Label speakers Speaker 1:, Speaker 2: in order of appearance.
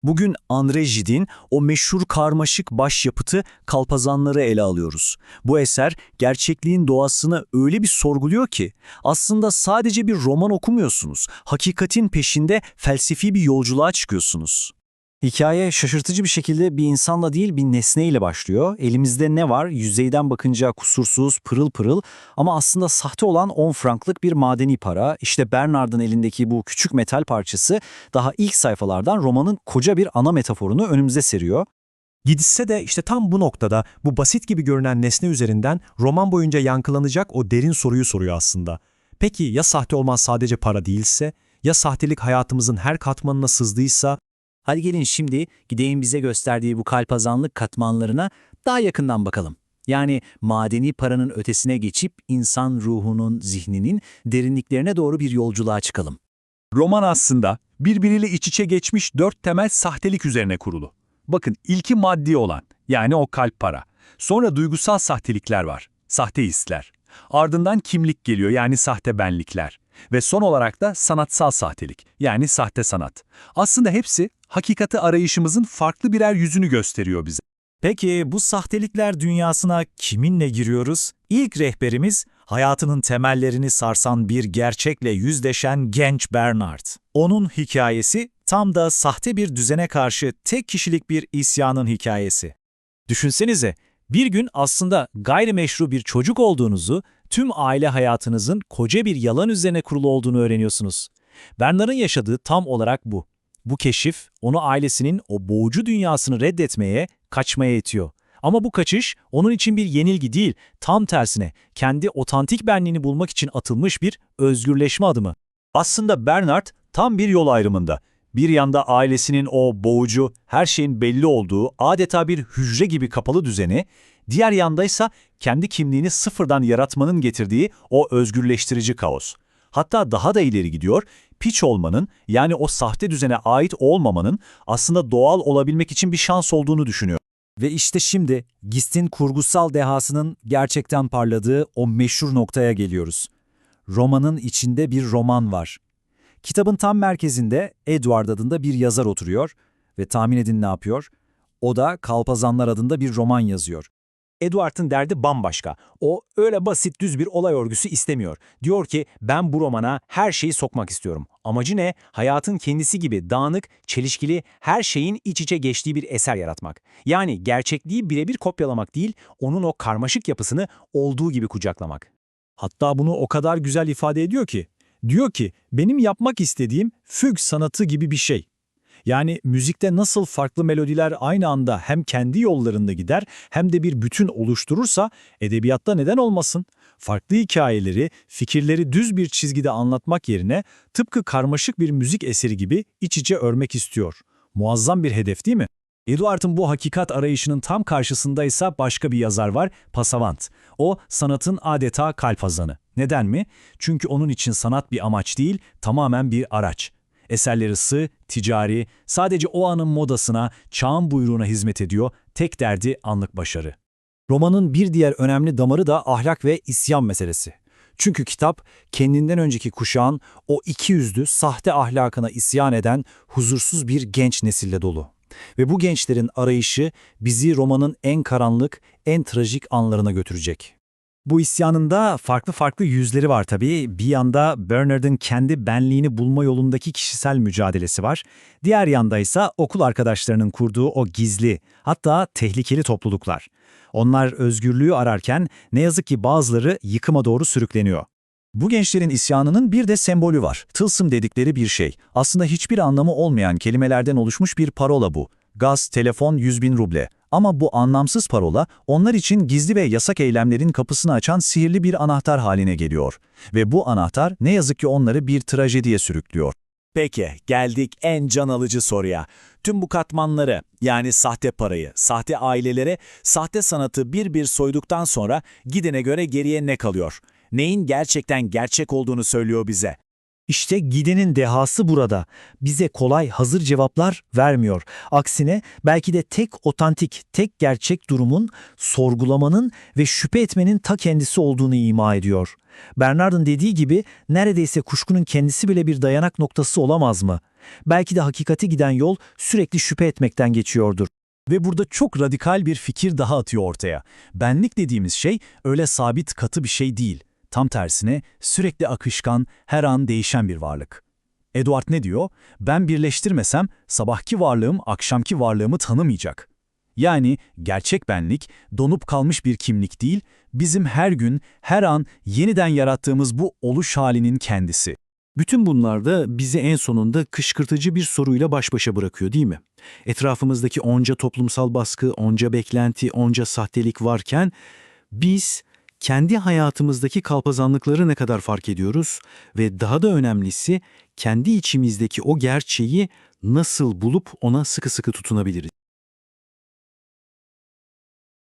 Speaker 1: Bugün André Gide'in o meşhur karmaşık başyapıtı Kalpazanları ele alıyoruz. Bu eser gerçekliğin doğasını öyle bir sorguluyor ki aslında sadece bir roman okumuyorsunuz. Hakikatin peşinde felsefi bir yolculuğa çıkıyorsunuz. Hikaye şaşırtıcı bir şekilde bir insanla değil bir nesneyle başlıyor. Elimizde ne var? Yüzeyden bakınca kusursuz, pırıl pırıl ama aslında sahte olan 10 franklık bir madeni para. İşte Bernard'ın elindeki bu küçük metal parçası daha ilk sayfalardan romanın koca bir ana metaforunu önümüze seriyor.
Speaker 2: Gidişse de işte tam bu noktada bu basit gibi görünen nesne üzerinden roman boyunca yankılanacak o derin soruyu soruyor aslında. Peki ya sahte olman sadece para değilse? Ya sahtelik hayatımızın her katmanına sızdıysa?
Speaker 1: Hadi gelin şimdi Gidey'in bize gösterdiği bu kalpazanlık katmanlarına daha yakından bakalım. Yani madeni paranın ötesine geçip insan ruhunun, zihninin derinliklerine doğru bir yolculuğa çıkalım.
Speaker 3: Roman aslında birbiriyle iç içe geçmiş 4 temel sahtelik üzerine kurulu. Bakın ilki maddi olan, yani o kalp para. Sonra duygusal sahtelikler var, sahte hisler. Ardından kimlik geliyor, yani sahte benlikler. Ve son olarak da sanatsal sahtelik, yani sahte sanat. Aslında hepsi hakikati arayışımızın farklı birer yüzünü gösteriyor bize.
Speaker 4: Peki bu sahtelikler dünyasına kiminle giriyoruz? İlk rehberimiz hayatının temellerini sarsan bir gerçekle yüzleşen genç Bernard. Onun hikayesi tam da sahte bir düzene karşı tek kişilik bir isyanın hikayesi. Düşünsenize, bir gün aslında gayrimeşru bir çocuk olduğunuzu, tüm aile hayatınızın koca bir yalan üzerine kurulu olduğunu öğreniyorsunuz. Bernard'ın yaşadığı tam olarak bu. Bu keşif, onu ailesinin o boğucu dünyasını reddetmeye, kaçmaya itiyor. Ama bu kaçış, onun için bir yenilgi değil, tam tersine, kendi otantik benliğini bulmak için atılmış bir özgürleşme adımı.
Speaker 3: Aslında Bernard tam bir yol ayrımında. Bir yanda ailesinin o boğucu, her şeyin belli olduğu adeta bir hücre gibi kapalı düzeni, diğer yandaysa kendi kimliğini sıfırdan yaratmanın getirdiği o özgürleştirici kaos. Hatta daha da ileri gidiyor, piç olmanın, yani o sahte düzene ait olmamanın aslında doğal olabilmek için bir şans olduğunu düşünüyor.
Speaker 1: Ve işte şimdi Gist'in kurgusal dehasının gerçekten parladığı o meşhur noktaya geliyoruz. Romanın içinde bir roman var. Kitabın tam merkezinde Edward adında bir yazar oturuyor ve tahmin edin ne yapıyor? O da Kalpazanlar adında bir roman yazıyor.
Speaker 4: Edward'ın derdi bambaşka. O öyle basit düz bir olay örgüsü istemiyor. Diyor ki ben bu romana her şeyi sokmak istiyorum. Amacı ne? Hayatın kendisi gibi dağınık, çelişkili, her şeyin iç içe geçtiği bir eser yaratmak. Yani gerçekliği birebir kopyalamak değil, onun o karmaşık yapısını olduğu gibi kucaklamak.
Speaker 2: Hatta bunu o kadar güzel ifade ediyor ki, diyor ki benim yapmak istediğim füg sanatı gibi bir şey. Yani müzikte nasıl farklı melodiler aynı anda hem kendi yollarında gider hem de bir bütün oluşturursa edebiyatta neden olmasın? Farklı hikayeleri, fikirleri düz bir çizgide anlatmak yerine tıpkı karmaşık bir müzik eseri gibi iç içe örmek istiyor. Muazzam bir hedef değil mi? Eduard'ın bu hakikat arayışının tam karşısındaysa başka bir yazar var, Passavant. O sanatın adeta kalpazanı. Neden mi? Çünkü onun için sanat bir amaç değil, tamamen bir araç. Eserleri sığ, ticari, sadece o anın modasına, çağın buyruğuna hizmet ediyor, tek derdi anlık başarı.
Speaker 1: Romanın bir diğer önemli damarı da ahlak ve isyan meselesi. Çünkü kitap kendinden önceki kuşağın o ikiyüzlü, sahte ahlakına isyan eden huzursuz bir genç nesille dolu. Ve bu gençlerin arayışı bizi romanın en karanlık, en trajik anlarına götürecek. Bu isyanın da farklı yüzleri var tabii. Bir yanda Bernard'ın kendi benliğini bulma yolundaki kişisel mücadelesi var. Diğer yanda ise okul arkadaşlarının kurduğu o gizli, hatta tehlikeli topluluklar. Onlar özgürlüğü ararken ne yazık ki bazıları yıkıma doğru sürükleniyor. Bu gençlerin isyanının bir de sembolü var. Tılsım dedikleri bir şey. Aslında hiçbir anlamı olmayan kelimelerden oluşmuş bir parola bu. Gaz, telefon, 100.000 ruble. Ama bu anlamsız parola onlar için gizli ve yasak eylemlerin kapısını açan sihirli bir anahtar haline geliyor. Ve bu anahtar ne yazık ki onları bir trajediye sürüklüyor.
Speaker 4: Peki, geldik en can alıcı soruya. Tüm bu katmanları, yani sahte parayı, sahte ailelere, sahte sanatı bir bir soyduktan sonra gidene göre geriye ne kalıyor? Neyin gerçekten gerçek olduğunu söylüyor bize? İşte gidenin dehası burada. Bize kolay, hazır cevaplar vermiyor. Aksine belki de tek otantik, tek gerçek durumun, sorgulamanın ve şüphe etmenin ta kendisi olduğunu ima ediyor. Bernard'ın dediği gibi neredeyse kuşkunun kendisi bile bir dayanak noktası olamaz mı? Belki de hakikate giden yol sürekli şüphe etmekten geçiyordur.
Speaker 3: Ve burada çok radikal bir fikir daha atıyor ortaya. Benlik dediğimiz şey öyle sabit katı bir şey değil. Tam tersine sürekli akışkan, her an değişen bir varlık. Edward ne diyor? Ben birleştirmesem sabahki varlığım akşamki varlığımı tanımayacak. Yani gerçek benlik donup kalmış bir kimlik değil, bizim her gün, her an yeniden yarattığımız bu oluş halinin kendisi.
Speaker 5: Bütün bunlar da bizi en sonunda kışkırtıcı bir soruyla baş başa bırakıyor, değil mi? Etrafımızdaki onca toplumsal baskı, onca beklenti, onca sahtelik varken biz kendi hayatımızdaki kalpazanlıkları ne kadar fark ediyoruz ve daha da önemlisi kendi içimizdeki o gerçeği nasıl bulup ona sıkı sıkı tutunabiliriz?